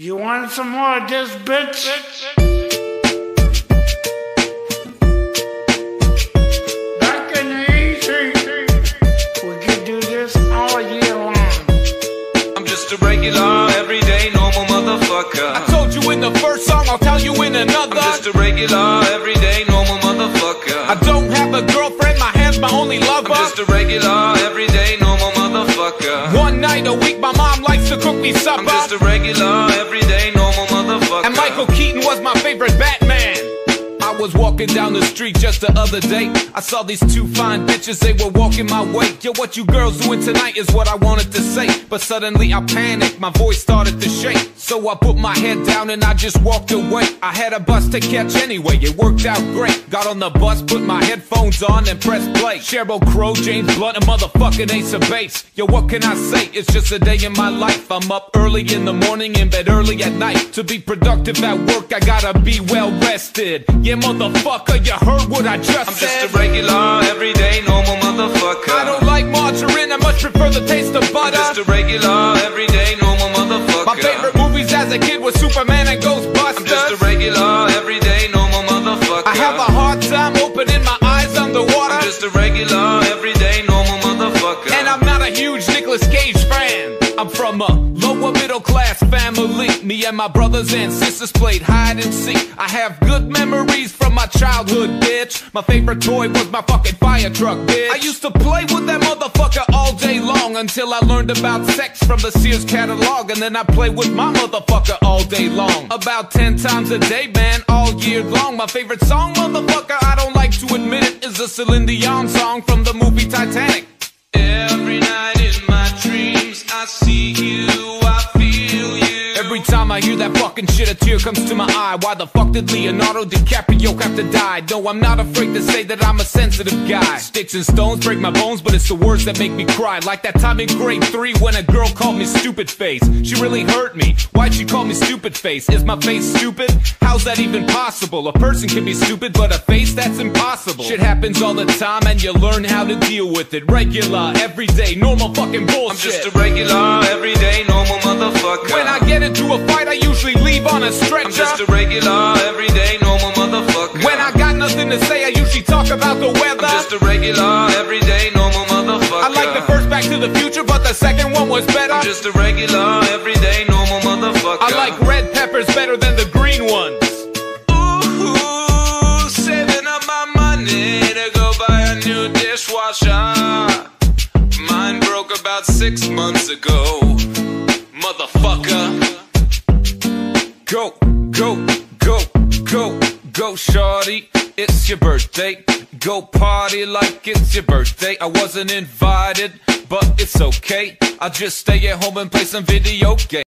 You want some more of this, bitch? Back in the easy, we could do this all year long. I'm just a regular, everyday, normal motherfucker. I told you in the first song, I'll tell you in another. I'm just a regular, everyday, normal motherfucker. I don't have a girlfriend, my hand's my only lover. I'm just a regular, everyday, normal motherfucker. One night a week, my mom likes to cook me supper. I'm just a regular, everyday, normal motherfucker. And Michael Keaton was my favorite Batman. I was walking down the street just the other day. I saw these two fine bitches, they were walking my way. Yo, what you girls doing tonight is what I wanted to say. But suddenly I panicked, my voice started to shake. So I put my head down and I just walked away. I had a bus to catch anyway, it worked out great. Got on the bus, put my headphones on and pressed play. Sheryl Crow, James Blunt, a motherfucking Ace of Base. Yo, what can I say? It's just a day in my life. I'm up early in the morning, in bed early at night. To be productive at work, I gotta be well rested. Yeah, motherfucker, you heard what I just I'm said. just a regular, everyday, normal motherfucker. I don't like margarine, I much prefer the taste of butter. I'm just a regular, everyday, normal motherfucker. My favorite movies as a kid was Superman and Ghostbusters. I'm just a regular, everyday, normal motherfucker. I have a hard time opening my eyes underwater. I'm just a regular, everyday, normal motherfucker. And I'm not a huge Nicolas Cage fan. I'm from a lower middle class family. Me and my brothers and sisters played hide and seek. I have good memories from my childhood, bitch. My favorite toy was my fucking fire truck, bitch. I used to play with that motherfucker all day long until I learned about sex from the Sears catalog. And then I played with my motherfucker all day long. About 10 times a day, man, all year long. My favorite song, motherfucker, I don't like to admit it, is a Celine Dion song from the movie Titanic. Every night in my dreams, I see you, I feel you. Every time I hear that fucking shit, a tear comes to my eye. Why the fuck did Leonardo DiCaprio have to die? No, I'm not afraid to say that I'm a sensitive guy. Sticks and stones break my bones, but it's the words that make me cry. Like that time in grade 3 when a girl called me stupid face. She really hurt me. Why'd she call me stupid face? Is my face stupid? How's that even possible? A person can be stupid, but a face, that's impossible. Shit happens all the time and you learn how to deal with it. Regular, everyday, normal fucking bullshit. I'm just a regular, everyday, normal motherfucker. When I get into a fight, I usually leave on a stretcher. I'm just a regular, everyday, normal motherfucker. When I got nothing to say, I usually talk about the weather. I'm just a regular, everyday, normal motherfucker. I like the first Back to the Future, but the second one was better. I'm just a regular, everyday, normal motherfucker. I like red peppers better than the green ones. Ooh, saving up my money to go buy a new dishwasher. Mine broke about 6 months ago. Motherfucker. Go, go, go, go, go, shorty. It's your birthday. Go party like it's your birthday. I wasn't invited, but it's okay. I'll just stay at home and play some video games.